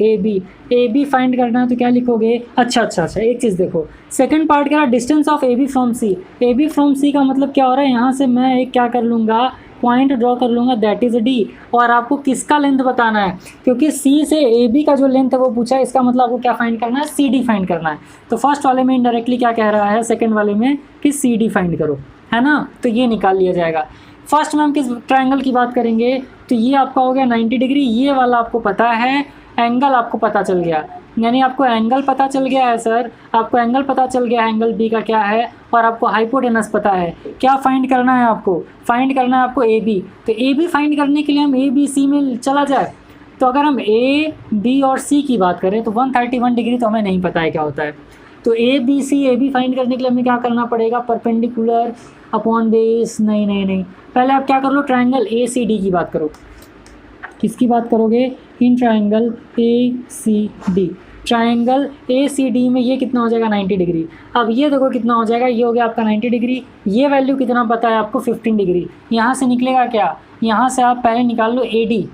AB फाइंड करना है। तो क्या लिखोगे, अच्छा एक चीज़ देखो, सेकंड पार्ट क्या है, distance of AB from C का मतलब क्या हो रहा है, यहाँ से मैं एक क्या कर लूँगा, पॉइंट ड्रॉ कर लूँगा, दैट इज़ D। और आपको किसका लेंथ बताना है, क्योंकि C से AB का जो लेंथ है वो पूछा है, इसका मतलब आपको क्या फाइंड करना है, CD फाइंड करना है। तो फर्स्ट वाले में इनडायरेक्टली क्या कह रहा है, सेकंड वाले में कि CD फाइंड करो, है ना, तो ये निकाल लिया जाएगा। फर्स्ट में हम किस ट्रायंगल की बात करेंगे, तो ये आपका हो गया 90 डिग्री, ये वाला आपको पता है एंगल आपको पता चल गया, यानी आपको एंगल पता चल गया है सर, आपको एंगल पता चल गया है एंगल बी का क्या है, और आपको हाइपोटेनस पता है। क्या फाइंड करना है आपको? फाइंड करना है आपको ए बी। तो ए बी फाइंड करने के लिए हम ए बी सी में चला जाए। तो अगर हम ए बी और सी की बात करें तो 131 डिग्री तो हमें नहीं पता है क्या होता है। तो ए बी फाइंड करने के लिए हमें क्या करना पड़ेगा? Perpendicular upon base. नहीं, पहले आप क्या कर लो, ट्रायंगल ए सी डी की बात करो। किसकी बात करोगे? In triangle A C D. Triangle A C D में ये कितना हो जाएगा? 90 डिग्री। अब ये देखो कितना हो जाएगा, ये हो गया आपका 90 डिग्री। ये वैल्यू कितना पता है आपको? 15 डिग्री। यहाँ से निकलेगा क्या? यहाँ से आप पहले निकाल लो ए डी,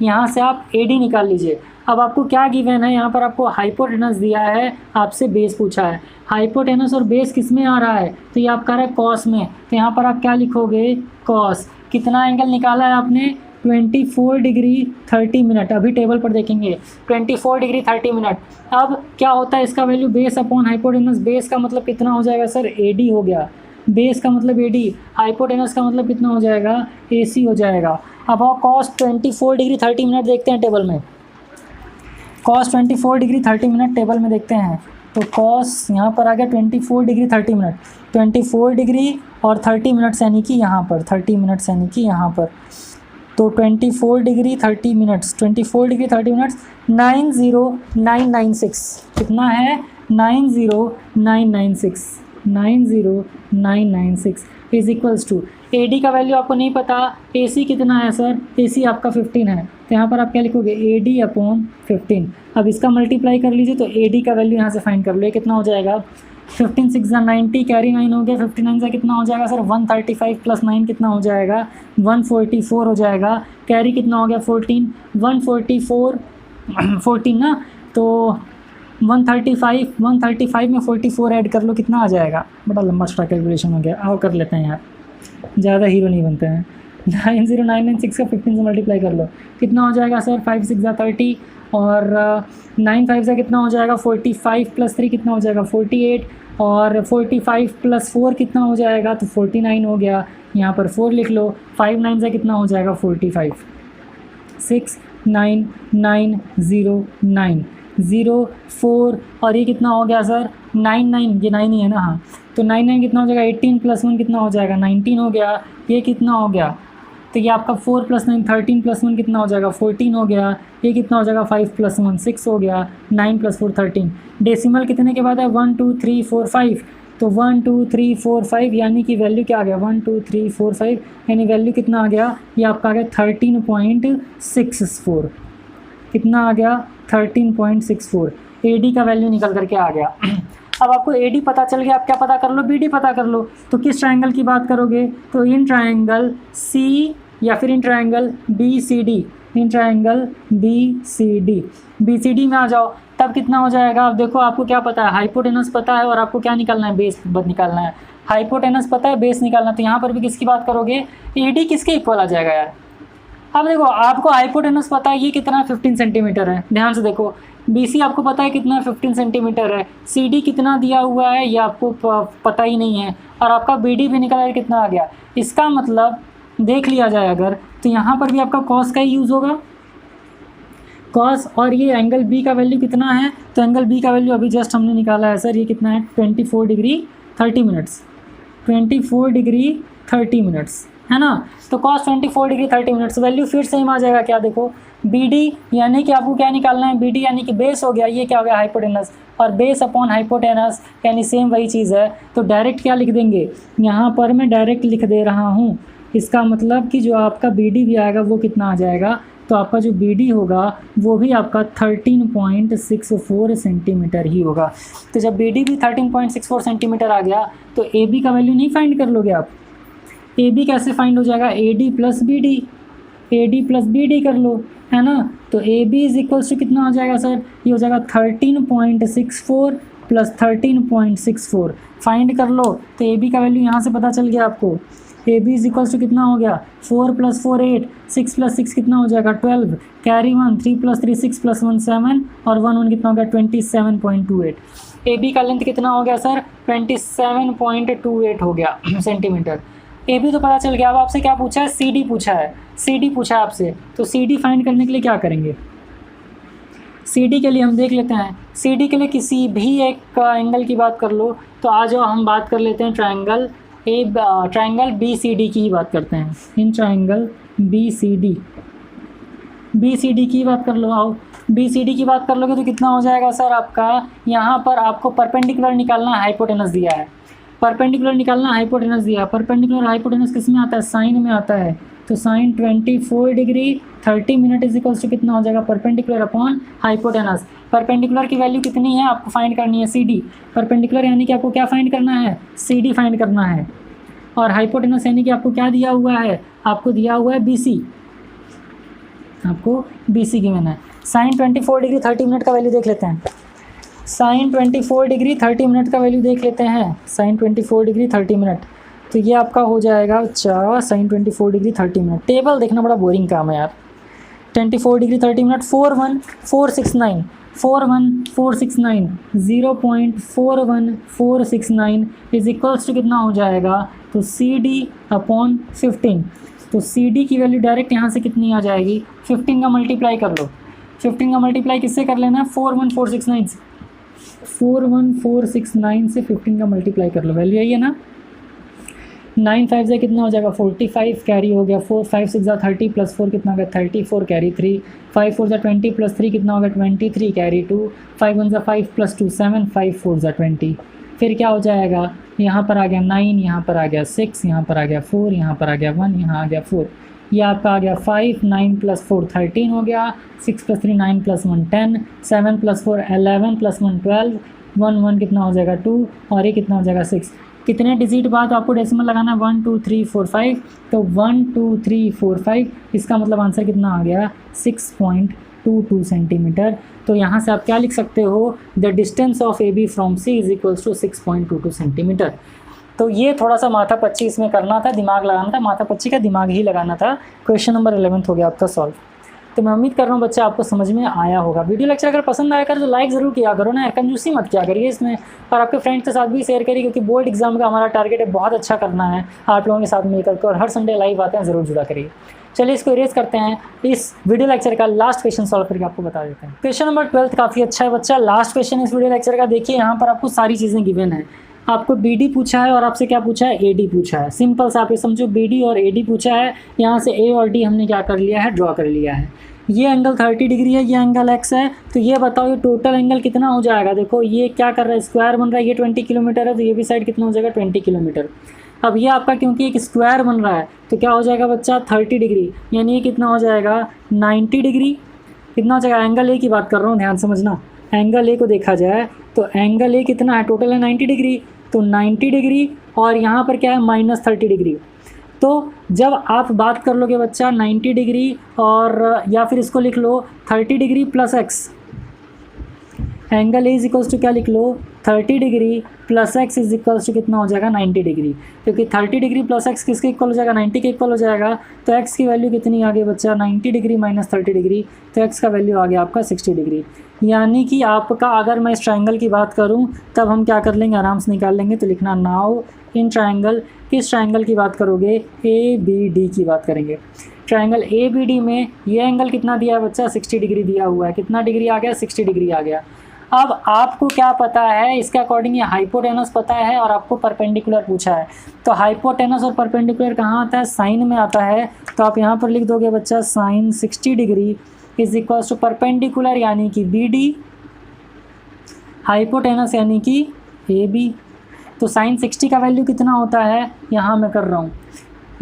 यहाँ से आप ए डी निकाल लीजिए। अब आपको क्या गिवन है? यहाँ पर आपको हाइपोटेनस दिया है, आपसे बेस पूछा है। हाइपोटेनस और बेस किस में आ रहा है? तो ये आपका रहा है कॉस में। तो यहाँ पर आप क्या लिखोगे? कॉस। कितना एंगल निकाला है आपने? 24 डिग्री 30 मिनट। अभी टेबल पर देखेंगे 24 डिग्री 30 मिनट। अब क्या होता है इसका value? Base upon hypotenuse. Base का मतलब कितना हो जाएगा सर? ए डी हो गया। बेस का मतलब ए डी, हाइपोटेनस का मतलब कितना हो जाएगा? ए सी हो जाएगा। अब आओ कॉस 24 डिग्री 30 मिनट देखते हैं टेबल में। कॉस 24 डिग्री 30 मिनट टेबल में देखते हैं। तो कॉस यहाँ पर आ गया 24 डिग्री 30 मिनट। 24 डिग्री और 30 मिनट्स यानी कि यहाँ पर 30 मिनट्स यानी कि यहाँ पर। तो 24 डिग्री 30 मिनट्स, 24 डिग्री 30 मिनट्स 90996 कितना है? 90996 90996 is equals to A D का वैल्यू आपको नहीं पता। ए सी कितना है सर? ए सी आपका 15 है। तो यहाँ पर आप क्या लिखोगे? A D upon 15। अब इसका मल्टीप्लाई कर लीजिए तो ए डी का वैल्यू यहाँ से फाइंड कर लो। ये कितना हो जाएगा? 15 6 90, कैरी 9 हो गया। 59 से कितना हो जाएगा सर? 135 प्लस 9 कितना हो जाएगा? 144 हो जाएगा। कैरी कितना हो गया? 14। 144 14 ना, तो 135 में 44 ऐड कर लो, कितना आ जाएगा? बड़ा लंबा छोटा कैलकुलेशन हो गया। आओ कर लेते हैं यार, ज़्यादा हीरो नहीं बनते हैं। 90996 का 15 से मल्टीप्लाई कर लो, कितना हो जाएगा सर? 5 6 30 और 9 5 से कितना हो जाएगा? 45 प्लस 3 कितना हो जाएगा? 48 और 45 प्लस 4 कितना हो जाएगा? तो 49 हो गया। यहाँ पर 4 लिख लो। 5 9 से कितना हो जाएगा? 45। 6 9 9 0 9 0 4 और ये कितना हो गया सर? 9 9, ये 9 ही है ना। हाँ, तो 9 9 कितना हो जाएगा? 18 प्लस 1 कितना हो जाएगा? 19 हो गया। ये कितना हो गया? तो ये आपका 4 प्लस 9 13 प्लस 1 कितना हो जाएगा? 14 हो गया। ये कितना हो जाएगा? 5 प्लस 1 6 हो गया। 9 प्लस 4 13। डेसिमल कितने के बाद है? 1 2 3 4 5। तो 1 2 3 4 5 यानी कि वैल्यू क्या आ गया? 1 2 3 4 5 यानी वैल्यू कितना आ गया? ये आपका आ गया 13.64। कितना आ गया? 13.64। ए डी का वैल्यू निकल करके आ गया। अब आपको ए डी पता चल गया, आप क्या पता कर लो? बी डी पता कर लो। तो किस ट्रायंगल की बात करोगे? तो इन ट्रायंगल सी या फिर in triangle B C D. In triangle B C D में आ जाओ, तब कितना हो जाएगा? अब देखो आपको क्या पता है? हाइपोटेनस पता है और आपको क्या निकालना है? बेस निकालना है। हाइपोटेनस पता है, बेस निकालना है। तो यहाँ पर भी किसकी बात करोगे? ए डी किसके इक्वल आ जाएगा यार? अब देखो आपको हाइपोटेनस पता है, ये कितना है? 15 सेंटीमीटर है। ध्यान से देखो, बी सी आपको पता है कितना है? 15 सेंटीमीटर है। सी डी कितना दिया हुआ है ये आपको पता ही नहीं है। और आपका बी डी भी निकला है, कितना आ गया? इसका मतलब देख लिया जाए अगर, तो यहाँ पर भी आपका कॉस का ही यूज़ होगा। कॉस और ये एंगल बी का वैल्यू कितना है? तो एंगल बी का वैल्यू अभी जस्ट हमने निकाला है सर। ये कितना है? 24 डिग्री 30 मिनट्स। 24 डिग्री 30 मिनट्स है ना। तो कॉस 24 डिग्री 30 मिनट्स वैल्यू फिर सेम आ जाएगा। क्या देखो? बी डी यानी कि आपको क्या निकालना है? बी डी यानी कि बेस हो गया। ये क्या हो गया? हाइपोटेनस। और बेस अपॉन हाइपोटेनस यानी सेम वही चीज़ है। तो डायरेक्ट क्या लिख देंगे? यहाँ पर मैं डायरेक्ट लिख दे रहा हूँ। इसका मतलब कि जो आपका बी डी भी आएगा वो कितना आ जाएगा? तो आपका जो बी डी होगा वो भी आपका 13.64 सेंटीमीटर ही होगा। तो जब बी डी भी 13.64 सेंटीमीटर आ गया तो ए बी का वैल्यू नहीं फाइंड कर लोगे आप? ए बी कैसे फाइंड हो जाएगा? A D plus B D. A D plus B D कर लो, है ना। तो A B is equals to कितना हो जाएगा सर? ये हो जाएगा 13.64 प्लस 13.64 फाइंड कर लो। तो ए बी का वैल्यू यहाँ से पता चल गया आपको। A B is equals to कितना हो गया? 4 प्लस 4 8, 6 प्लस 6 कितना हो जाएगा? 12, कैरी 1, 3 प्लस 3 6 प्लस 1 7 और 1 1 कितना हो गया? 27.28। ए बी का लेंथ कितना हो गया सर? 27.28 हो गया सेंटीमीटर। ए बी तो पता चल गया। अब आपसे क्या पूछा है? सी डी पूछा है। सी डी पूछा है आपसे, तो सी डी फाइंड करने के लिए क्या करेंगे? CD के लिए हम देख लेते हैं, CD के लिए किसी भी एक एंगल की बात कर लो, तो आ जाओ हम बात कर लेते हैं ट्रायंगल BCD की ही बात करते हैं। इन ट्रायंगल BCD की बात कर लो। आओ BCD की बात कर लोगे तो कितना हो जाएगा सर आपका, यहाँ पर आपको परपेंडिकुलर निकालना, हाइपोटेनस दिया है, परपेंडिकुलर निकालना, हाइपोटेनस दिया है। परपेंडिकुलर हाइपोटेनस किस में आता है, साइन में आता है। तो sine 24 degree 30 minute is equals to कितना हो जाएगा, परपेंडिकुलर अपॉन हाइपोटेनस। परपेंडिकुलर की वैल्यू कितनी है आपको फाइंड करनी है, CD। परपेंडिकुलर यानी कि आपको क्या फाइंड करना है, CD फाइंड करना है। और हाइपोटेनस यानी कि आपको क्या दिया हुआ है, आपको दिया हुआ है BC, आपको BC गिवन है। साइन 24 डिग्री 30 मिनट का वैल्यू देख लेते हैं। साइन 24 डिग्री 30 मिनट का वैल्यू देख लेते हैं। साइन 24 डिग्री 30 मिनट, तो ये आपका हो जाएगा 4 साइन 24 डिग्री 30 मिनट। टेबल देखना बड़ा बोरिंग काम है यार। 24 degree 30 minute 41469 0.41469 is equals to कितना हो जाएगा, तो CD अपॉन 15। तो CD की वैल्यू डायरेक्ट यहाँ से कितनी आ जाएगी, 15 का मल्टीप्लाई कर लो। 15 का मल्टीप्लाई किससे कर लेना है, 41469 से, 41469 से 15 का मल्टीप्लाई कर लो, वैल्यू यही है ना। 9 5 से कितना हो जाएगा 45, कैरी हो गया 4, 5 6 जा 30 प्लस 4 कितना हो गया 34, कैरी 3, 5 4 जा 20 प्लस 3 कितना हो गया 23, कैरी 2, 5 1 जा 5 प्लस 2 7, 5 4 जा 20। फिर क्या हो जाएगा, यहाँ पर आ गया 9, यहाँ पर आ गया 6, यहाँ पर आ गया 4, यहाँ पर आ गया 1, यहाँ आ गया 4, ये आपका आ गया 5, 9 प्लस 4 13 हो गया, 6 प्लस 3 9 प्लस 1 10, 7 प्लस 4 11 प्लस 1 12, 1 1 कितना हो जाएगा 2, और ये कितना हो जाएगा 6। कितने डिजिट बाद आपको डेसिमल लगाना है, 1 2 3 4 5, तो 1 2 3 4 5, इसका मतलब आंसर कितना आ गया 6.22 सेंटीमीटर। तो यहाँ से आप क्या लिख सकते हो, the distance of AB from C is equals to 6.22 centimetre. तो ये थोड़ा सा माथा पच्ची इसमें करना था, दिमाग लगाना था, माथा पच्ची का दिमाग ही लगाना था। क्वेश्चन नंबर 11 हो गया आपका सॉल्व। तो मैं उम्मीद कर रहा हूँ बच्चे आपको समझ में आया होगा। वीडियो लेक्चर अगर पसंद आया कर तो लाइक ज़रूर किया करो ना, कंजूसी मत किया करिए इसमें, और आपके फ्रेंड्स के साथ भी शेयर करिए, क्योंकि बोर्ड एग्जाम का हमारा टारगेट है बहुत अच्छा करना है आप लोगों के साथ मिलकर के, और हर संडे लाइव आते हैं, ज़रूर जुड़ा करिए। चलिए इसको इरेज करते हैं, इस वीडियो लेक्चर का लास्ट क्वेश्चन सॉल्व करके आपको बता देते हैं। क्वेश्चन नंबर 12 काफ़ी अच्छा है बच्चा, लास्ट क्वेश्चन इस वीडियो लेक्चर का। देखिए यहाँ पर आपको सारी चीज़ें गिवन है, आपको BD पूछा है और आपसे क्या पूछा है, AD पूछा है। सिंपल सा आप ये समझो, BD और AD पूछा है, यहाँ से A और D हमने क्या कर लिया है, ड्रॉ कर लिया है। ये एंगल 30 डिग्री है, ये एंगल X है, तो ये बताओ ये टोटल एंगल कितना हो जाएगा। देखो ये क्या कर रहा है, स्क्वायर बन रहा है, ये 20 किलोमीटर है, तो ये भी साइड कितना हो जाएगा 20 किलोमीटर। अब ये आपका क्योंकि एक स्क्वायर बन रहा है तो क्या हो जाएगा बच्चा 30 डिग्री, यानी ये कितना हो जाएगा 90 डिग्री। कितना हो जाएगा, एंगल A की बात कर रहा हूँ, ध्यान समझना। एंगल A को देखा जाए तो एंगल A कितना है, टोटल है 90 डिग्री, तो 90 डिग्री और यहाँ पर क्या है -30 डिग्री। तो जब आप बात कर लोगे बच्चा 90 डिग्री और या फिर इसको लिख लो 30 degree plus x, angle A is equals to क्या लिख लो 30 degree plus x is equals to कितना हो जाएगा 90 डिग्री, क्योंकि 30 डिग्री प्लस एक्स किसके इक्वल हो जाएगा 90 के इक्वल हो जाएगा। तो एक्स की वैल्यू कितनी आ गई बच्चा 90 डिग्री माइनस 30 डिग्री, तो एक्स का वैल्यू आ गया आपका 60 डिग्री। यानी कि आपका अगर मैं इस ट्रायंगल की बात करूं तब हम क्या कर लेंगे, आराम से निकाल लेंगे। तो लिखना नाउ इन ट्रायंगल, किस ट्रायंगल की बात करोगे, ABD की बात करेंगे। ट्रायंगल ABD में ये एंगल कितना दिया है बच्चा 60 डिग्री दिया हुआ है, कितना डिग्री आ गया 60 डिग्री आ गया। अब आपको क्या पता है, इसके अकॉर्डिंग ये हाइपोटेनस पता है और आपको परपेंडिकुलर पूछा है। तो हाइपोटेनस और परपेंडिकुलर कहाँ आता है, साइन में आता है। तो आप यहाँ पर लिख दोगे बच्चा sine 60 degree is equals to perpendicular यानी कि BD, हाइपोटेनस यानी कि AB। तो साइन 60 का वैल्यू कितना होता है, यहाँ मैं कर रहा हूँ,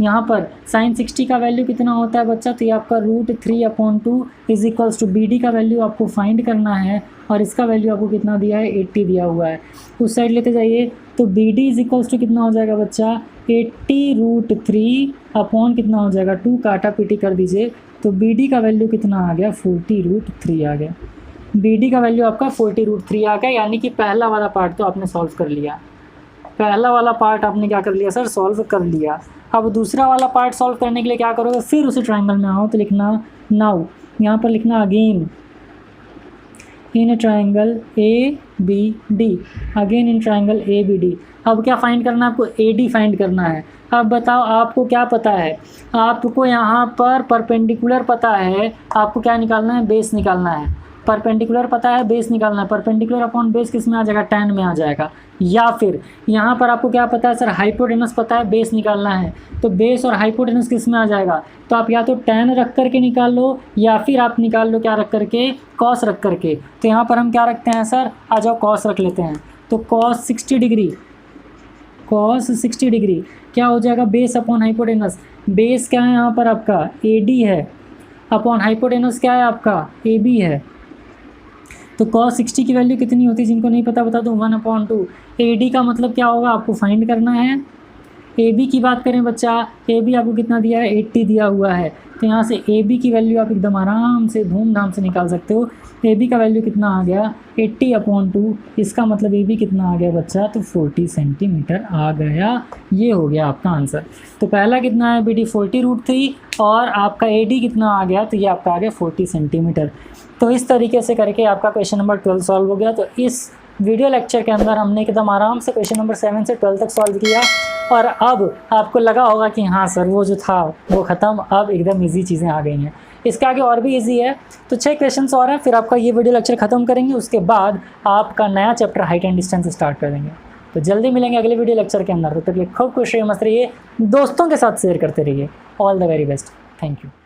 यहाँ पर साइन 60 का वैल्यू कितना होता है बच्चा, तो ये आपका √3/2 इज इक्वल्स टू BD का वैल्यू आपको फाइंड करना है, और इसका वैल्यू आपको कितना दिया है 80 दिया हुआ है। उस साइड लेते जाइए, तो BD इज इक्वल्स टू कितना हो जाएगा बच्चा 80√3 कितना हो जाएगा 2, काटा पीटी कर दीजिए। तो BD का वैल्यू कितना आ गया 40√3 आ गया। BD का वैल्यू आपका 40√3 आ गया, यानी कि पहला वाला पार्ट तो आपने सॉल्व कर लिया। पहला वाला पार्ट आपने क्या कर लिया सर, सॉल्व कर लिया। अब दूसरा वाला पार्ट सॉल्व करने के लिए क्या करोगे, फिर उसी ट्रायंगल में आओ, तो लिखना नाउ, यहाँ पर लिखना again in triangle ABD, again in triangle ABD। अब क्या फाइंड करना है आपको, AD फाइंड करना है। अब बताओ आपको क्या पता है, आपको यहाँ पर परपेंडिकुलर पता है, आपको क्या निकालना है, बेस निकालना है। परपेंडिकुलर पता है, बेस निकालना है, परपेंडिकुलर अपॉन बेस किस में आ जाएगा, tan में आ जाएगा। या फिर यहाँ पर आपको क्या पता है सर, हाइपोटेनस पता है, बेस निकालना है, तो बेस और हाइपोटेनस किस में आ जाएगा, तो आप या तो tan रख करके निकाल लो या फिर आप निकाल लो क्या रख करके, cos रख करके। तो यहाँ पर हम क्या रखते हैं सर, आ जाओ cos रख लेते हैं, तो cos 60 डिग्री, cos 60 डिग्री क्या हो जाएगा, बेस अपॉन हाइपोटेनस। बेस क्या है यहाँ पर आपका, AD है, अपॉन हाइपोटेनस क्या है आपका, AB है। तो cos 60 की वैल्यू कितनी होती है, जिनको नहीं पता बता दो, 1/2। AD का मतलब क्या होगा, आपको फाइंड करना है। AB की बात करें बच्चा, AB आपको कितना दिया है, 80 दिया हुआ है। तो यहाँ से AB की वैल्यू आप एकदम आराम से धूमधाम से निकाल सकते हो। AB का वैल्यू कितना आ गया, 80/2। इसका मतलब AB कितना आ गया बच्चा, तो 40 सेंटीमीटर आ गया। ये हो गया आपका आंसर। तो पहला कितना है बेटी, 40√3, और आपका AD कितना आ गया, तो ये आपका आ गया 40 सेंटीमीटर। तो इस तरीके से करके आपका क्वेश्चन नंबर 12 सॉल्व हो गया। तो इस वीडियो लेक्चर के अंदर हमने एकदम आराम से क्वेश्चन नंबर 7 से 12 तक सॉल्व किया, और अब आपको लगा होगा कि हाँ सर वो जो था वो ख़त्म, अब एकदम इजी चीज़ें आ गई हैं। इसके आगे और भी इजी है, तो 6 क्वेश्चंस और हैं, फिर आपका ये वीडियो लेक्चर ख़त्म करेंगे। उसके बाद आपका नया chapter height and distance start कर देंगे। तो जल्दी मिलेंगे अगले वीडियो लेक्चर के अंदर। तब तक खूब खुश रहिए, मस्त रहिए, दोस्तों के साथ शेयर करते रहिए। All the very best, thank you.